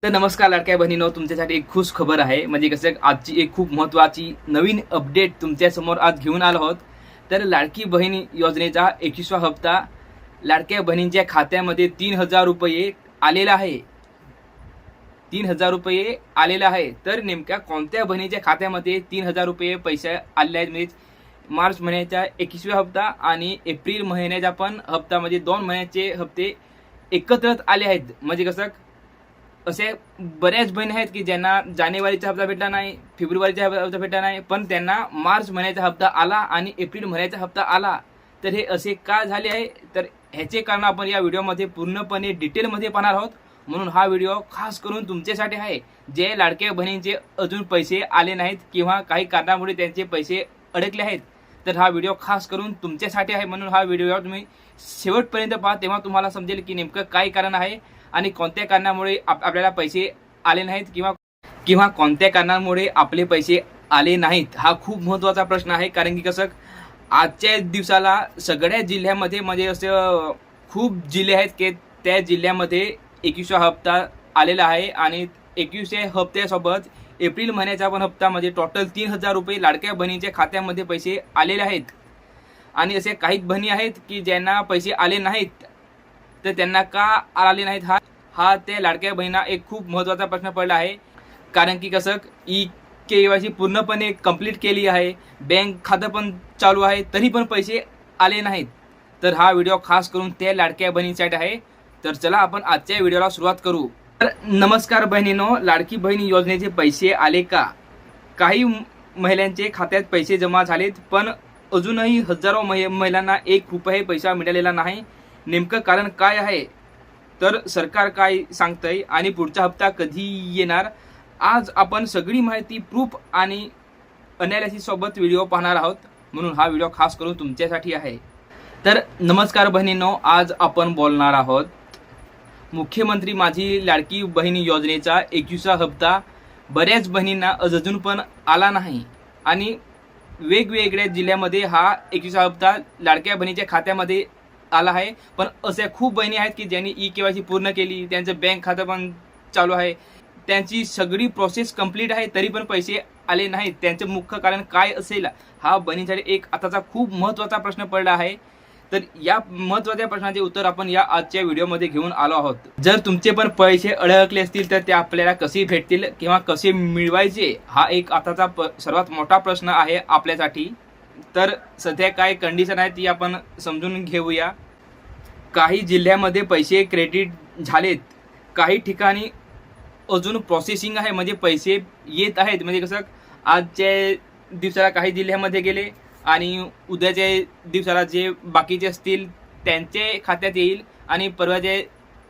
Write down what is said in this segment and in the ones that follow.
तर नमस्कार लाडक्या बहिणींनो, तुमच्यासाठी एक खुश खबर आहे. म्हणजे कसं आजची एक खूप महत्त्वाची नवीन अपडेट तुमच्यासमोर आज घेऊन आलो आहोत. तर लाडकी बहीण योजनेचा 21वा हप्ता लाडक्या बहिणींच्या खात्यामध्ये ₹3000 आलेला आहे. ₹3000 आलेला आहे. तर नेमक्या कोणत्या बहिणीच्या खात्यामध्ये ₹3000 पैसे आलेले आहेत? म्हणजे मार्च महिन्याचा 21वा हप्ता आणि एप्रिल महिन्याचा पण हप्ता, म्हणजे 2 महिन्याचे हप्ते एकत्रच आले आहेत. म्हणजे कसं असे बऱ्याच बहिणी आहेत की ज्यांना जानेवारीचा हप्ता भेटला नाही, फेब्रुवारीचा हप्ता भेटला नाही, पण त्यांना मार्च महिन्याचा हप्ता आला आणि एप्रिल महिन्याचा हप्ता आला. तर हे असे का झाले आहे? तर ह्याचे कारण आपण या व्हिडिओमध्ये पूर्णपणे डिटेलमध्ये पाहणार आहोत. म्हणून हा व्हिडिओ खास करून तुमच्यासाठी आहे, जे लाडक्या बहिणींचे अजून पैसे आले नाहीत किंवा काही कारणामुळे त्यांचे पैसे अडकले आहेत. तर हा व्हिडिओ खास करून तुमच्यासाठी आहे. म्हणून हा व्हिडिओ तुम्ही शेवटपर्यंत पहा, तेव्हा तुम्हाला समजेल की नेमकं काय कारण आहे आणि कोणत्या कारणामुळे आपल्याला पैसे आले नाहीत किंवा किंवा कोणत्या कारणामुळे आपले पैसे आले नाहीत. हा खूप महत्त्वाचा प्रश्न आहे. कारण की कसं आजच्या दिवसाला सगळ्या जिल्ह्यामध्ये म्हणजे असं खूप जिल्हे आहेत की त्या जिल्ह्यामध्ये 21वा हप्ता आलेला आहे आणि 21व्या हप्त्यासोबत एप्रिल महिन्याचा पण हप्ता, म्हणजे टोटल ₹3000 लाडक्या बहिणींच्या खात्यामध्ये पैसे आलेले आहेत. आणि असे काही बहिणी आहेत की ज्यांना पैसे आले नाहीत. तर त्यांना का आले नाहीत, हा हा त्या लाडक्या बहिणींना एक खूप महत्त्वाचा प्रश्न पडला आहे. कारण की कसं KYC पूर्णपणे कंप्लीट केली आहे, बँक खातं पण चालू आहे, तरी पण पैसे आले नाहीत. तर हा व्हिडिओ खास करून त्या लाडक्या बहिणींसाठी आहे. तर चला आपण आजच्या व्हिडिओला सुरुवात करू. तर नमस्कार बहिणींनो, लाडकी बहीण योजनेचे पैसे आले का? काही महिलांचे खात्यात पैसे जमा झालेत, पण अजूनही हजारो महिलांना ₹1 पैसा मिळालेला नाही. नेमकं कारण काय आहे? तर सरकार काय सांगतंय आणि पुढचा हप्ता कधी येणार? आज आपण सगळी माहिती, प्रूफ आणि अनालिसिस सोबत व्हिडिओ पाहणार आहोत. म्हणून हा व्हिडिओ खास करून तुमच्यासाठी आहे. तर नमस्कार बहिणींनो, आज आपण बोलणार आहोत मुख्यमंत्री माझी लाडकी बहीण योजनेचा 21वा हप्ता बऱ्याच बहिणींना अजून पण आला नाही आणि वेगवेगळ्या जिल्ह्यामध्ये हा 21वा हप्ता लाडक्या बहिणीच्या खात्यामध्ये आला आहे. पण अशा खूप बहिणी आहेत की ज्यांनी KYC पूर्ण केली, त्यांचं बँक खातं पण चालू आहे, त्यांची सगळी प्रोसेस कंप्लीट आहे, तरी पण पैसे आले नाहीत. त्यांचं मुख्य कारण काय असेल? हा बहिणीसाठी एक आताचा खूप महत्त्वाचा प्रश्न पडला आहे. तर या महत्त्वाच्या प्रश्नाचे उत्तर आपण या आजच्या व्हिडिओमध्ये घेऊन आलो आहोत. जर तुमचे पण पैसे अडकले असतील तर ते आपल्याला कसे भेटतील किंवा कसे मिळवायचे, हा एक आताचा सर्वात मोठा प्रश्न आहे आपल्यासाठी. तर सध्या काय कंडिशन आहे ती आपण समजून घेऊया. काही जिल्ह्यामध्ये पैसे क्रेडिट झालेत, काही ठिकाणी अजून प्रोसेसिंग आहे, म्हणजे पैसे येत आहेत. म्हणजे कसं आजच्या दिवसाला काही जिल्ह्यामध्ये गेले आणि उद्याच्या दिवसाला जे बाकीचे असतील त्यांचे खात्यात येईल आणि परवाच्या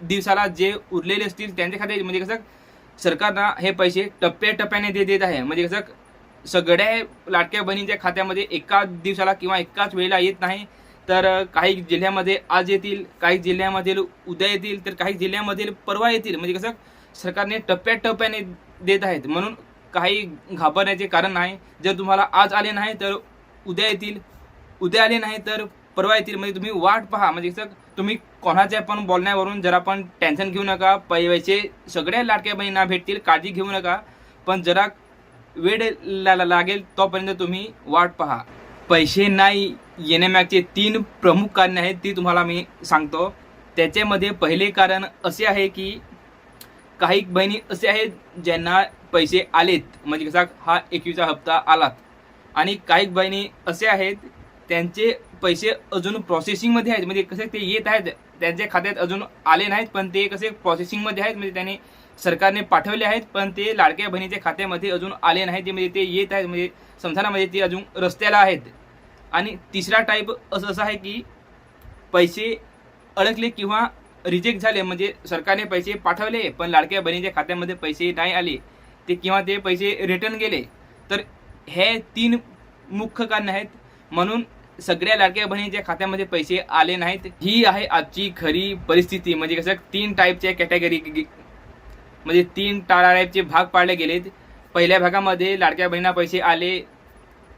दिवसाला जे उरलेले असतील त्यांच्या खात्यात येईल. म्हणजे कसं सरकारनं हे पैसे टप्प्याटप्प्याने देत आहे. म्हणजे कसं सगळ्या लाडक्या बहिणींच्या खात्यामध्ये एकाच दिवसाला किंवा एकाच वेळेला येत नाही. तर काही जिल्ह्यामध्ये आज येतील, काही जिल्ह्यामधील उद्या येतील, तर काही जिल्ह्यामधील परवा येतील. म्हणजे कसं सरकारने टप्प्याटप्प्याने देत आहेत. म्हणून काही घाबरण्याचे कारण नाही. जर तुम्हाला आज आले नाही तर उद्या येतील, उद्या आले नाही तर परवा येतील. म्हणजे तुम्ही वाट पहा. म्हणजे कसं तुम्ही कोणाच्या पण बोलण्यावरून जरा पण टेन्शन घेऊ नका. पैसे सगळ्या लाडक्या बहिणींना भेटतील, काळजी घेऊ नका. पण जरा वेळ लागेल तोपर्यंत तुम्ही वाट पहा. पैसे नाही येण्यामागचे 3 प्रमुख कारणे आहेत, ती तुम्हाला मी सांगतो. त्याच्यामध्ये पहिले कारण असे आहे की काही बहिणी असे आहेत ज्यांना पैसे आलेत, म्हणजे कसा हा 21वा हप्ता आलात, आणि काही बहिणी असे आहेत त्यांचे पैसे अजून प्रोसेसिंगमध्ये आहेत. म्हणजे कसे ते येत आहेत, त्यांच्या खात्यात अजून आले नाहीत, पण ते कसे प्रोसेसिंगमध्ये आहेत. म्हणजे त्यांनी सरकारने पाठवले आहेत, पण ते लाडक्या बहिणीच्या खात्यामध्ये अजून आले नाहीत. म्हणजे ते येत आहेत, म्हणजे समजा ना, म्हणजे ते अजून रस्त्याला आहेत. आणि तिसरा टाईप असं आहे की पैसे अडकले किंवा रिजेक्ट झाले, म्हणजे सरकारने पैसे पाठवले पण लाडक्या बहिणीच्या खात्यामध्ये पैसे नाही आले, ते किंवा ते पैसे रिटर्न गेले. तर हे 3 मुख्य कारण आहेत. म्हणून सगळ्या लाडक्या बहिणीच्या खात्यामध्ये पैसे आले नाहीत. ही आहे आजची खरी परिस्थिती. म्हणजे कसं 3 टाईपच्या कॅटेगरी, म्हणजे 3 टाईपचे भाग पाडले गेलेत. पहिल्या भागामध्ये लाडक्या बहिणींना पैसे आले,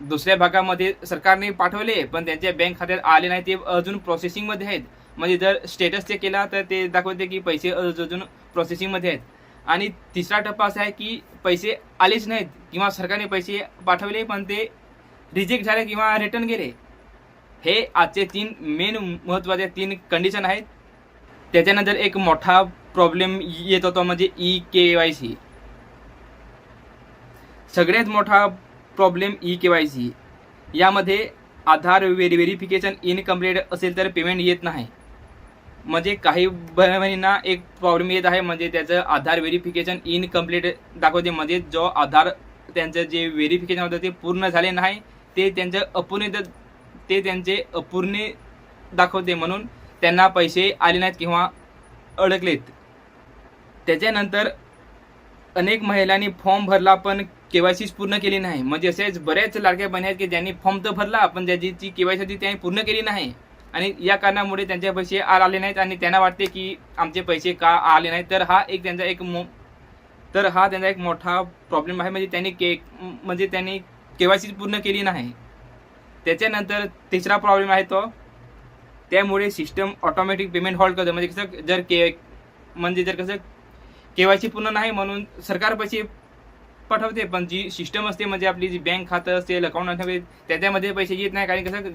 दुसऱ्या भागामध्ये सरकारने पाठवले पण त्यांच्या बँक खात्यात आले नाही, ते अजून प्रोसेसिंगमध्ये आहेत. म्हणजे जर स्टेटस चेक केला तर ते दाखवते की पैसे अजून प्रोसेसिंगमध्ये आहेत. आणि तिसरा टप्पा असा आहे की पैसे आलेच नाहीत किंवा सरकारने पैसे पाठवले पण ते रिजेक्ट झाले किंवा रिटर्न गेले. हे आजचे 3 मेन महत्त्वाचे 3 कंडिशन आहेत. त्याच्यानंतर एक मोठा प्रॉब्लेम येत होता म्हणजे eKYC. सगळ्यात मोठा प्रॉब्लेम eKYC. यामध्ये आधार व्हेरिफिकेशन इनकम्प्लीट असेल तर पेमेंट येत नाही. म्हणजे काही बहिणींना एक प्रॉब्लेम येत आहे म्हणजे त्याचं आधार व्हेरिफिकेशन इनकम्प्लीट दाखवते. म्हणजे जो आधार त्यांचं जे व्हेरिफिकेशन होतं ते पूर्ण झाले नाही, ते त्यांचे अपूर्ण दाखवते, म्हणून त्यांना पैसे आले नाहीत किंवा अडकलेत. त्याच्यानंतर अनेक महिलांनी फॉर्म भरला पण केवायसीच पूर्ण केली नाही. म्हणजे असेच बऱ्याच लाडक्या बहिणी आहेत की ज्यांनी फॉर्म तर भरला पण ज्याची केवायसी होती त्यांनी पूर्ण केली नाही आणि या कारणामुळे त्यांचे पैसे आले नाहीत आणि त्यांना वाटते की आमचे पैसे का आले नाहीत. तर हा त्यांचा एक मोठा प्रॉब्लेम आहे. म्हणजे त्यांनी केवायसी पूर्ण केली नाही. त्याच्यानंतर तिसरा प्रॉब्लेम आहे तो, त्यामुळे सिस्टम ऑटोमॅटिक पेमेंट हॉल्ट करतो. म्हणजे कसं केवायसी पूर्ण नाही म्हणून सरकार पैसे पाठवते पण जी सिस्टम असते म्हणजे आपली जी बँक खातं असेल, अकाउंट असेल, त्याच्यामध्ये पैसे येत नाही. कारण कसं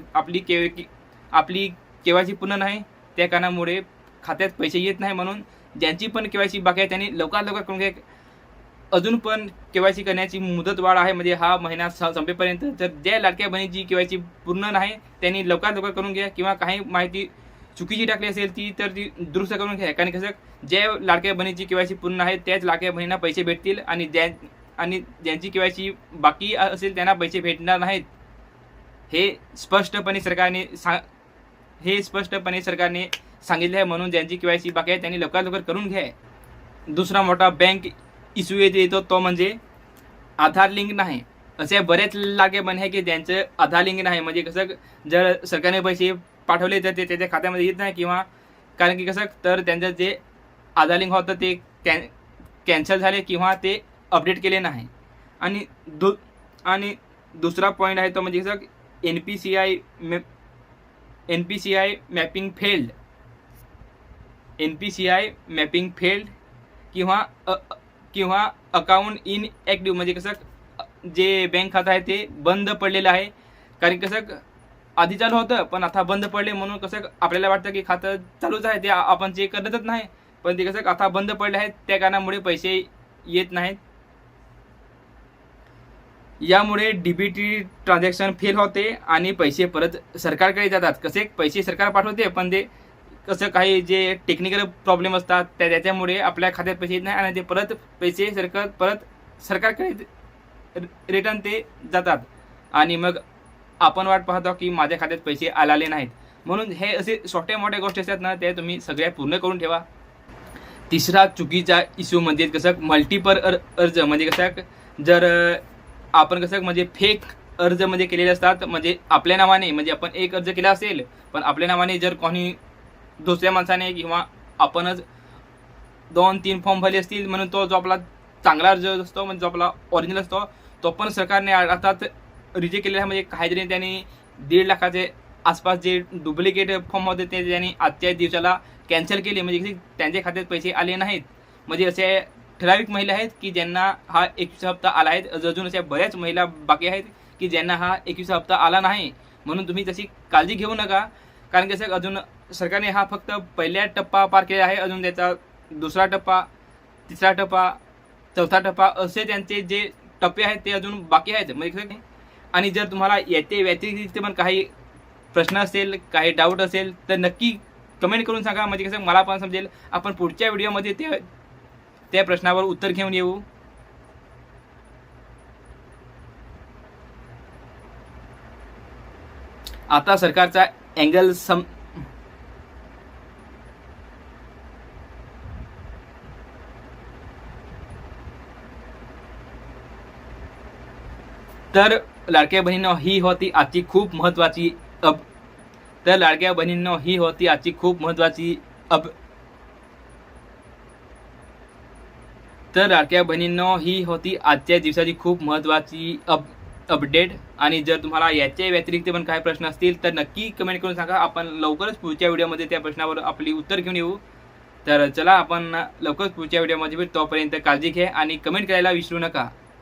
आपली केवायसी पूर्ण नाही, त्या कारणामुळे खात्यात पैसे येत नाही. म्हणून ज्यांची पण केवायसी बाकी आहे त्यांनी लवकर करून घ्या. अजून पण केवायसी करण्याची मुदत वाढ आहे म्हणजे हा महिना संपेपर्यंत. तर ज्या लाडक्या बहिणीची केवायसी पूर्ण नाही त्यांनी लवकर करून घ्या किंवा काही माहिती चुकीची टाकली असेल तर ती दुरुस्त करून घ्या. कारण कसं ज्या लाडक्या बहिणीची केवायसी पूर्ण आहे त्याच लाडक्या बहिणींना पैसे भेटतील आणि ज्यांची केवायसी बाकी असेल त्यांना पैसे भेटणार नाहीत. हे स्पष्टपणे सरकारने सांगितले आहे. म्हणून ज्यांची केवायसी बाकी आहे त्यांनी लवकर करून घ्या. दुसरा मोठा बँक इश्यू येतो तो म्हणजे आधार लिंक नाही. असे बरेच लाडके बहिणी आहे की ज्यांचं आधार लिंक नाही. म्हणजे कसं जर सरकारने पैसे पाठवले तर ते त्याच्या खात्यामध्ये येत नाही किंवा कारण की कसं तर त्यांचं जे आधार लिंक होतं ते कॅन्सल झाले किंवा ते अपडेट केले नाही. आणि दुसरा पॉईंट आहे तो म्हणजे कसं NPCI मॅपिंग फेल्ड किंवा अकाउंट इनॲक्टिव्ह. म्हणजे कसं जे बँक खातं आहे ते बंद पडलेलं आहे. कारण कसं आधी चालू होतं पण आता बंद पडले म्हणून कसं आपल्याला वाटतं की खातं चालूच आहे, ते आपण चेक करतच नाही, पण ते कसं आता बंद पडले आहेत त्या कारणामुळे पैसे येत नाहीत. यामुळे डीबीटी ट्रान्झॅक्शन फेल होते आणि पैसे परत सरकारकडे जातात. कसे पैसे सरकार पाठवते पण ते कसं काही जे टेक्निकल प्रॉब्लेम असतात त्याच्यामुळे आपल्या खात्यात पैसे येत नाही आणि ते पैसे सरकारकडे रिटर्न ते जातात आणि मग आपण वाट पाहतो की माझ्या खात्यात पैसे आलेले नाहीत. म्हणून हे असे छोट्या मोठ्या गोष्टी असतात ना, ते तुम्ही सगळ्या पूर्ण करून ठेवा. तिसरा चुकीचा इश्यू म्हणजे कसं मल्टिपल अर्ज. म्हणजे कसं जर आपण कसं म्हणजे फेक अर्ज म्हणजे केलेले असतात. म्हणजे आपल्या नावाने म्हणजे आपण एक अर्ज केला असेल पण आपल्या नावाने जर कोणी दुसऱ्या माणसाने किंवा आपणच 2-3 फॉर्म भरले असतील म्हणून तो जो आपला चांगला अर्ज असतो म्हणजे जो आपला ओरिजिनल असतो तो पण सरकारने अर्थात रिजेक्ट केलेला आहे. म्हणजे काहीतरी त्यांनी 1.5 लाखाचे आसपास जे डुप्लिकेट फॉर्म होते ते त्यांनी आजच्या दिवसाला कॅन्सल केले. म्हणजे त्यांच्या खात्यात पैसे आले नाहीत. म्हणजे असे ठराविक महिला आहेत की ज्यांना हा 21 हप्ता आला आहे. अजून अशा बऱ्याच महिला बाकी आहेत की ज्यांना हा 21 हप्ता आला नाही. म्हणून तुम्ही तशी काळजी घेऊ नका. कारण कसं अजून सरकारने हा फक्त पहिला टप्पा पार केला आहे. अजून त्याचा दुसरा टप्पा, तिसरा टप्पा, चौथा टप्पा असे त्यांचे जे टप्पे आहेत ते अजून बाकी आहेत. म्हणजे आणि जर तुम्हाला याचे व्यतिरिक्त पण काही प्रश्न असेल, काही डाऊट असेल तर नक्की कमेंट करून सांगा. म्हणजे कसं मला पण समजेल. आपण पुढच्या व्हिडिओमध्ये त्या प्रश्नावर उत्तर घेऊन येऊ. आता सरकारचा अँगल तर लाडक्या बहिणींनो ही होती आजची खूप महत्त्वाची तर लाडक्या बहिणींनो ही होती आजची खूप महत्त्वाची तर लाडक्या बहिणींनो ही होती आजच्या दिवसाची खूप महत्त्वाची अपडेट. आणि जर तुम्हाला याच्या व्यतिरिक्त पण काही प्रश्न असतील तर नक्की कमेंट करून सांगा. आपण लवकरच पुढच्या व्हिडिओमध्ये त्या प्रश्नावर आपली उत्तर घेऊन येऊ. तर चला आपण लवकरच पुढच्या व्हिडिओमध्ये भेटू. तोपर्यंत काळजी घ्या आणि कमेंट करायला विसरू नका.